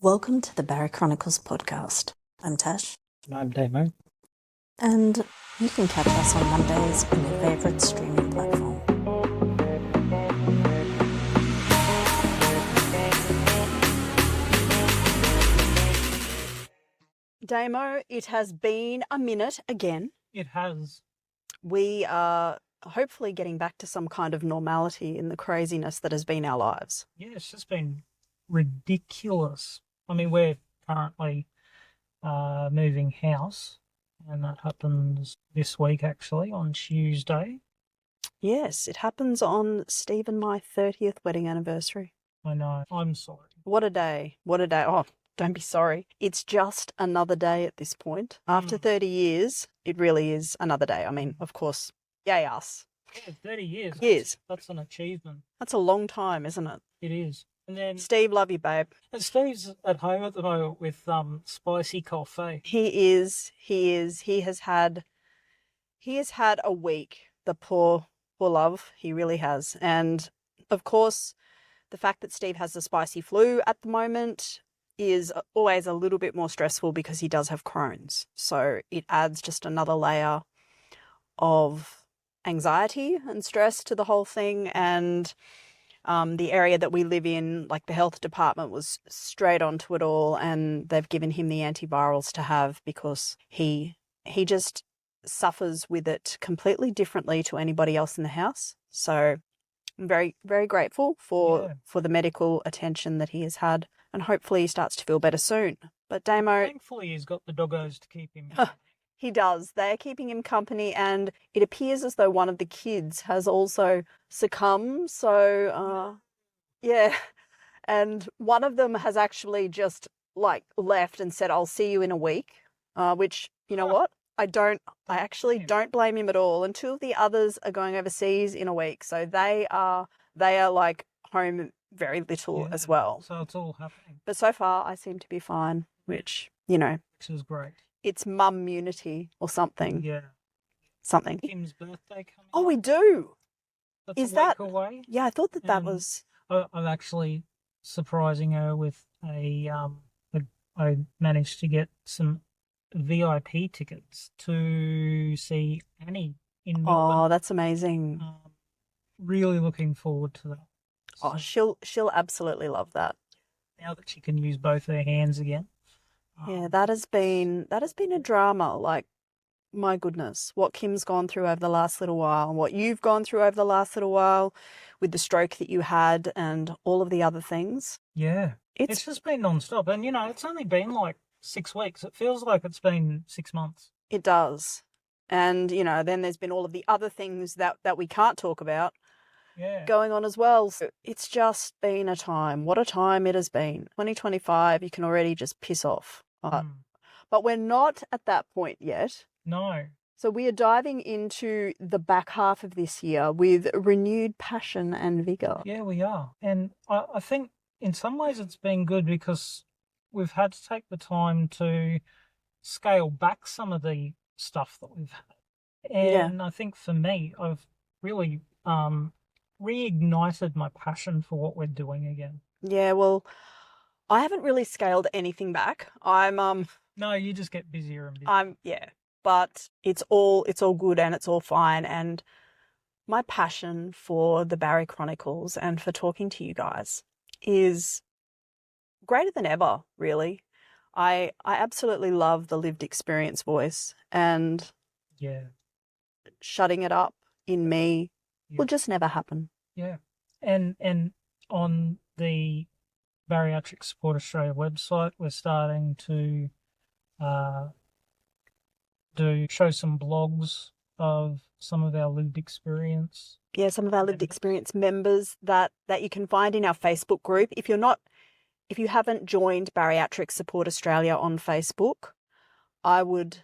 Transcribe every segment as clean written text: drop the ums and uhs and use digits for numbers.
Welcome to the Bari Chronicles podcast. I'm Tash. And I'm Damo. And you can catch us on Mondays on your favourite streaming platform. Damo, it has been a minute again. It has. We are hopefully getting back to some kind of normality in the craziness that has been our lives. Yeah, it's just been ridiculous. I mean, we're currently moving house, and that happens this week, actually, on Tuesday. Yes, it happens on Steve and my 30th wedding anniversary. I know. I'm sorry. What a day. What a day. Oh, don't be sorry. It's just another day at this point. After 30 years, it really is another day. I mean, of course, yay us. Yeah, 30 years. Years. That's an achievement. That's a long time, isn't it? It is. And then Steve, love you, babe. and Steve's at home at the moment with spicy coffee. He is. He has had a week. The poor love. He really has. And of course, the fact that Steve has the spicy flu at the moment is always a little bit more stressful because he does have Crohn's. So it adds just another layer of anxiety and stress to the whole thing. And the area that we live in, like the health department was straight onto it all, and they've given him the antivirals to have because he just suffers with it completely differently to anybody else in the house. So I'm very, very grateful for the medical attention that he has had, and hopefully he starts to feel better soon. But Damo, Thankfully, he's got the doggos to keep him. he does. They are keeping him company, and it appears as though one of the kids has also succumbed. So, yeah. And one of them has actually just left and said, "I'll see you in a week," which, you know what? I actually don't blame him at all. And two of the others are going overseas in a week. So they are like home very little as well. So it's all happening. But so far I seem to be fine, which, you know, Which is great. it's mum-munity or something. Yeah. Something. Kim's birthday coming. Oh, we do. That's Is a that week away? Yeah, I thought that And was. I'm actually surprising her with I managed to get some VIP tickets to see Annie in Melbourne. Oh, that's amazing. Really looking forward to that. Oh, So she'll absolutely love that. now that she can use both her hands again. Yeah, that has been a drama. Like, my goodness, what Kim's gone through over the last little while, and what you've gone through over the last little while with the stroke that you had and all of the other things. Yeah. It's just been non-stop. And, you know, it's only been like 6 weeks. It feels like it's been 6 months. It does. And, you know, then there's been all of the other things that we can't talk about going on as well. So it's just been a time. What a time it has been. 2025, you can already just piss off. But we're not at that point yet. No. So we are diving into the back half of this year with renewed passion and vigour. Yeah, we are. And I think in some ways it's been good because we've had to take the time to scale back some of the stuff that we've had. And I think for me, I've really reignited my passion for what we're doing again. Yeah, well, I haven't really scaled anything back. No, you just get busier and busier. But it's all good and it's all fine. And my passion for the Bari Chronicles and for talking to you guys is greater than ever, really. I absolutely love the lived experience voice, and shutting it up in me will just never happen. Yeah. And on the Bariatric Support Australia website, we're starting to show some blogs of some of our lived experience. Yeah, some of our lived experience members that you can find in our Facebook group. If you haven't joined Bariatric Support Australia on Facebook, I would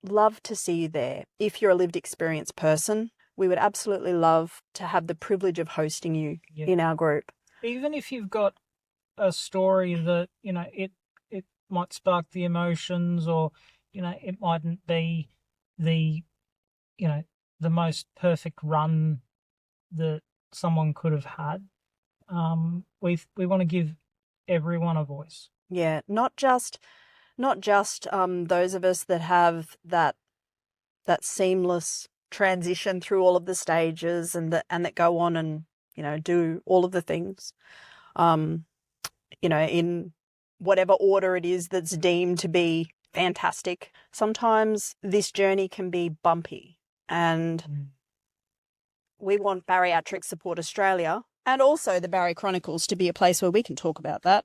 love to see you there. If you're a lived experience person, we would absolutely love to have the privilege of hosting you in our group. Even if you've got a story that, you know, it might spark the emotions, or, you know, it mightn't be the most perfect run that someone could have had. We want to give everyone a voice. Yeah, not just those of us that have that seamless transition through all of the stages and that go on and, do all of the things, in whatever order it is that's deemed to be fantastic. Sometimes this journey can be bumpy, and we want Bariatric Support Australia and also the Bari Chronicles to be a place where we can talk about that.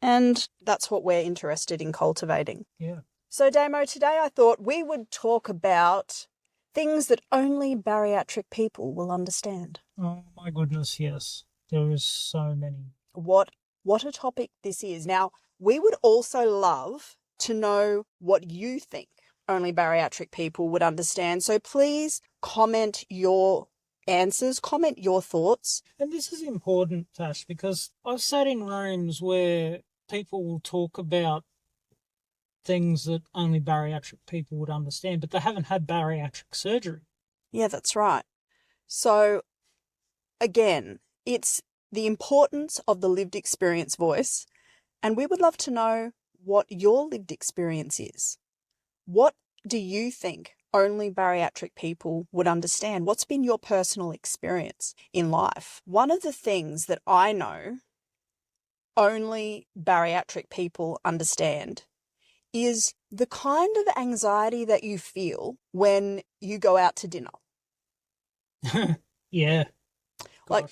And that's what we're interested in cultivating. Yeah. So, Damo, today I thought we would talk about things that only bariatric people will understand. Oh, my goodness, yes. There is so many. What a topic this is. Now, we would also love to know what you think only bariatric people would understand. So please comment your answers, comment your thoughts. And this is important, Tash, because I've sat in rooms where people will talk about things that only bariatric people would understand, but they haven't had bariatric surgery. Yeah, that's right. So, again, it's the importance of the lived experience voice, and we would love to know what your lived experience is. What do you think only bariatric people would understand? What's been your personal experience in life? One of the things that I know only bariatric people understand is the kind of anxiety that you feel when you go out to dinner. Yeah. Like,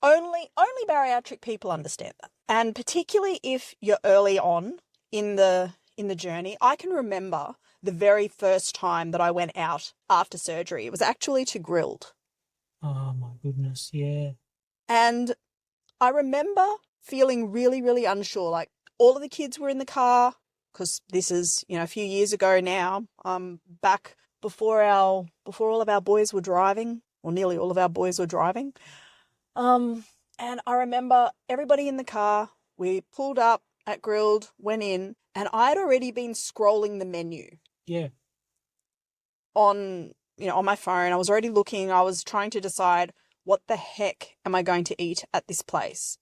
only bariatric people understand that. And particularly if you're early on in the journey. I can remember the very first time that I went out after surgery. It was actually to Grilled. Oh my goodness, yeah. And I remember feeling really, really unsure. Like, all of the kids were in the car, because this is, a few years ago now, back before all of our boys were driving, or nearly all of our boys were driving. And I remember everybody in the car. We pulled up at Grilled, went in, and I'd already been scrolling the menu. Yeah. On my phone. I was already looking. I was trying to decide, what the heck am I going to eat at this place?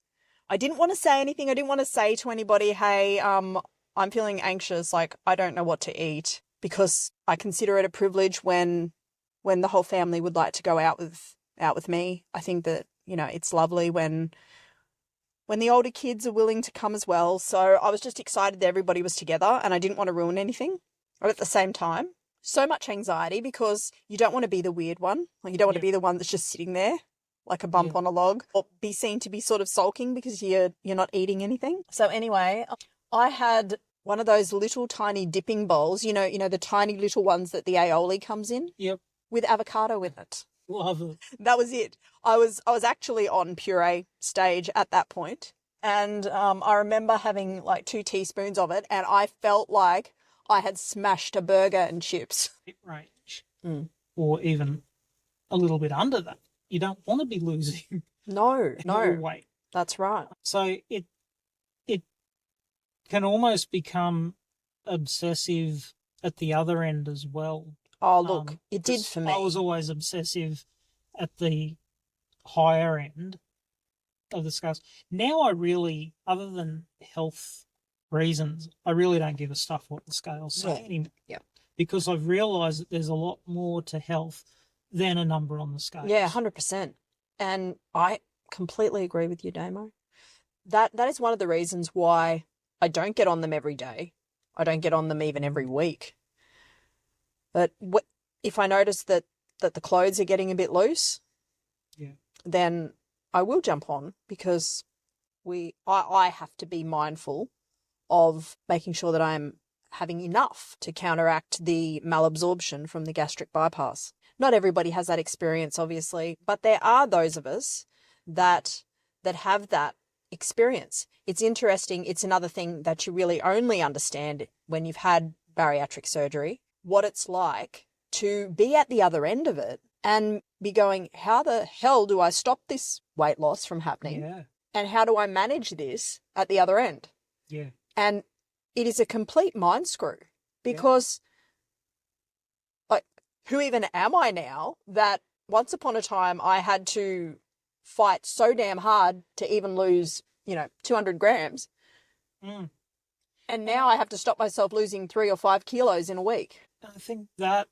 I didn't want to say anything. I didn't want to say to anybody, hey, I'm feeling anxious. Like, I don't know what to eat, because I consider it a privilege when the whole family would like to go out with me. I think that, it's lovely when the older kids are willing to come as well. So I was just excited that everybody was together, and I didn't want to ruin anything. But at the same time, so much anxiety, because you don't want to be the weird one. Like, you don't want to be the one that's just sitting there like a bump on a log, or be seen to be sort of sulking because you're not eating anything. So anyway, I had one of those little tiny dipping bowls, the tiny little ones that the aioli comes in. Yep. With avocado in it. Love it. That was it. I was actually on puree stage at that point, and I remember having like 2 teaspoons of it, and I felt like I had smashed a burger and chips. Range. Or even a little bit under that. You don't want to be losing no weight. That's right. So it can almost become obsessive at the other end as well. Oh, look, it did for me. I was always obsessive at the higher end of the scales. Now I really, other than health reasons, I really don't give a stuff what the scales say anymore. Yeah. Because I've realised that there's a lot more to health than a number on the scale. Yeah, 100%. And I completely agree with you, Damo. That is one of the reasons why I don't get on them every day. I don't get on them even every week. But if I notice that the clothes are getting a bit loose, then I will jump on, because I have to be mindful of making sure that I'm having enough to counteract the malabsorption from the gastric bypass. Not everybody has that experience, obviously, but there are those of us that have that experience. It's interesting. It's another thing that you really only understand when you've had bariatric surgery, what it's like to be at the other end of it and be going, how the hell do I stop this weight loss from happening? Yeah. And how do I manage this at the other end? Yeah. And it is a complete mind screw, because like, who even am I now that once upon a time I had to fight so damn hard to even lose, 200 grams. Mm. And now I have to stop myself losing 3 or 5 kilos in a week. I think that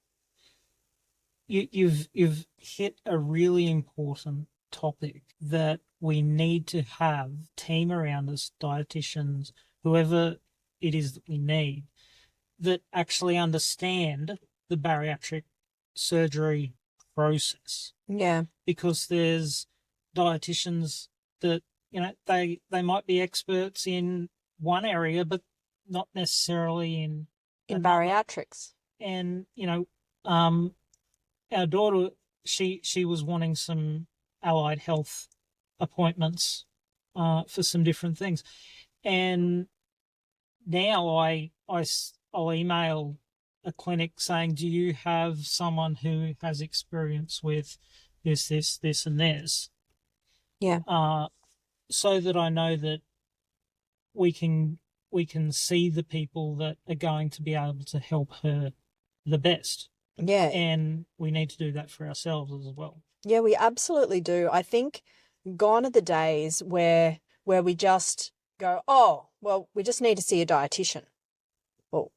you've hit a really important topic, that we need to have team around us, dietitians, whoever it is that we need, that actually understand the bariatric surgery process. Yeah. Because there's dietitians that, they might be experts in one area, but not necessarily in bariatrics. And, our daughter, she was wanting some allied health appointments for some different things. And now I'll email a clinic saying, do you have someone who has experience with this, and this? Yeah. So that I know that we can see the people that are going to be able to help her the best. Yeah. And we need to do that for ourselves as well. Yeah, we absolutely do. I think gone are the days where we just go, oh, well, we just need to see a dietitian. Well,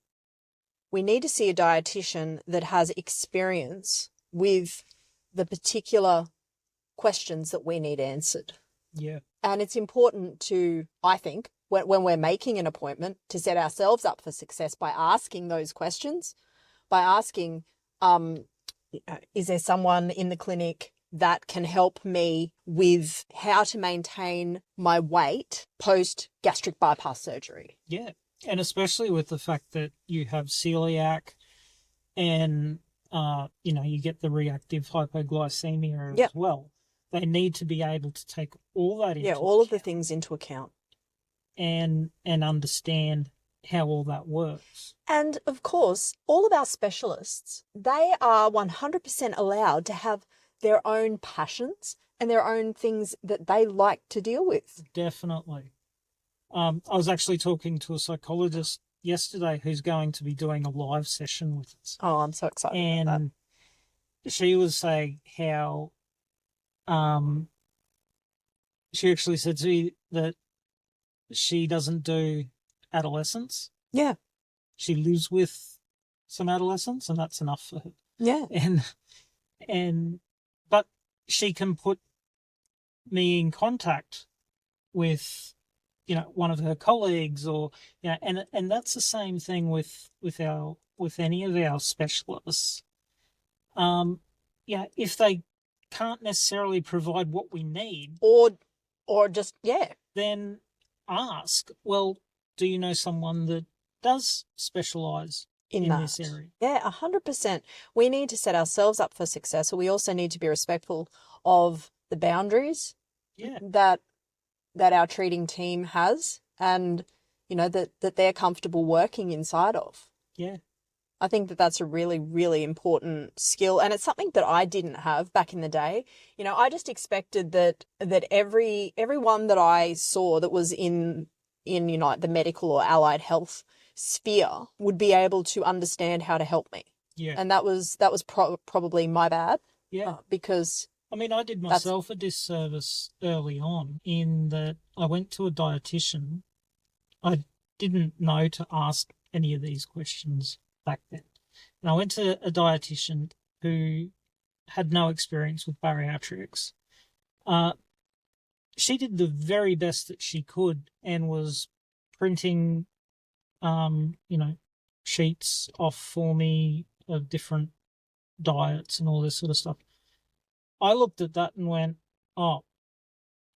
we need to see a dietitian that has experience with the particular questions that we need answered. Yeah. And it's important to, I think, when we're making an appointment, to set ourselves up for success by asking those questions, by asking, is there someone in the clinic that can help me with how to maintain my weight post gastric bypass surgery? Yeah. And especially with the fact that you have celiac and, you get the reactive hypoglycemia as well. They need to be able to take all that into account. All of the things into account. And understand how all that works. And of course, all of our specialists, they are 100% allowed to have their own passions and their own things that they like to deal with. Definitely. I was actually talking to a psychologist yesterday who's going to be doing a live session with us. Oh, I'm so excited about that. And she was saying how she actually said to me that she doesn't do adolescents. Yeah. She lives with some adolescents, and that's enough for her. Yeah. But she can put me in contact with, one of her colleagues, or, and that's the same thing with any of our specialists. If they can't necessarily provide what we need, or just, then ask, well, do you know someone that does specialise in this area? Yeah, 100%. We need to set ourselves up for success. We also need to be respectful of the boundaries that our treating team has, and, that they're comfortable working inside of. Yeah. I think that that's a really, really important skill, and it's something that I didn't have back in the day. I just expected that everyone that I saw that was in the medical or allied health sphere would be able to understand how to help me. Yeah. And that was probably my bad. Yeah. Because I did myself a disservice early on in that I went to a dietitian. I didn't know to ask any of these questions back then. And I went to a dietitian who had no experience with bariatrics. She did the very best that she could and was printing, sheets off for me of different diets and all this sort of stuff. I looked at that and went, oh,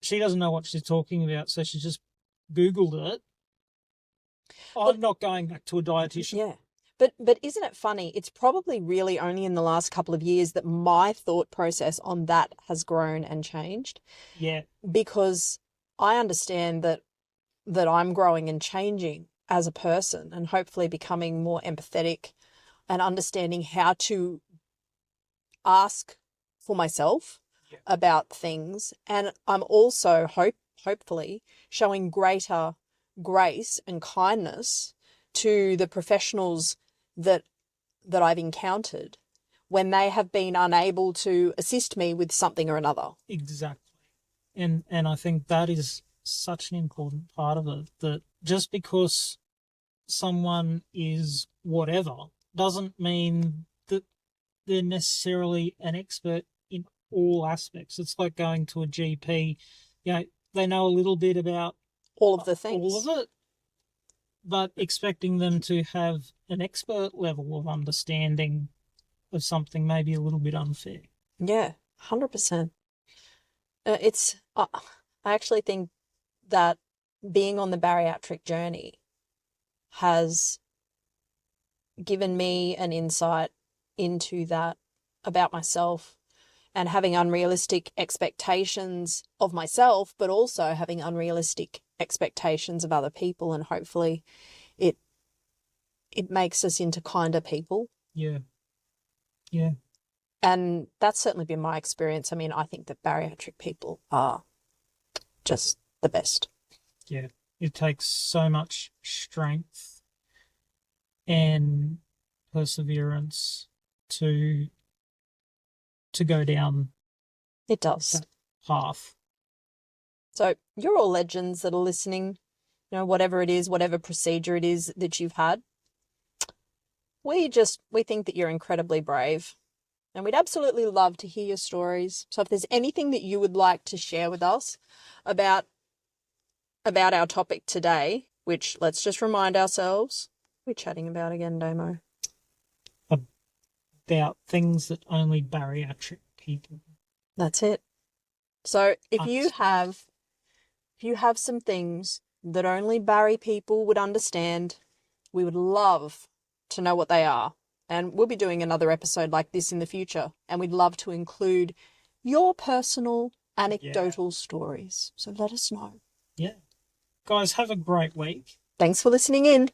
she doesn't know what she's talking about, so she just Googled it. I'm not going back to a dietitian. Yeah. But isn't it funny? It's probably really only in the last couple of years that my thought process on that has grown and changed. Yeah. Because I understand that I'm growing and changing as a person, and hopefully becoming more empathetic and understanding how to ask for myself about things. And I'm also hopefully showing greater grace and kindness to the professionals that I've encountered when they have been unable to assist me with something or another. Exactly. And I think that is such an important part of it, that just because someone is whatever doesn't mean that they're necessarily an expert in all aspects. It's like going to a GP. They know a little bit about all of the things. All of it. But expecting them to have an expert level of understanding of something may be a little bit unfair. Yeah, 100%. I actually think that being on the bariatric journey has given me an insight into that about myself, and having unrealistic expectations of myself, but also having unrealistic expectations of other people, and hopefully it makes us into kinder people. Yeah. And that's certainly been my experience. I mean, I think that bariatric people are just the best. Yeah. It takes so much strength and perseverance to go down It does. that path. So you're all legends that are listening, whatever it is, whatever procedure it is that you've had. We think that you're incredibly brave, and we'd absolutely love to hear your stories. So if there's anything that you would like to share with us about our topic today, which, let's just remind ourselves, we're chatting about again, Damo. About things that only bariatric people. That's it. So if you have some things that only Bari people would understand, we would love to know what they are. And we'll be doing another episode like this in the future. And we'd love to include your personal anecdotal stories. So let us know. Yeah. Guys, have a great week. Thanks for listening in.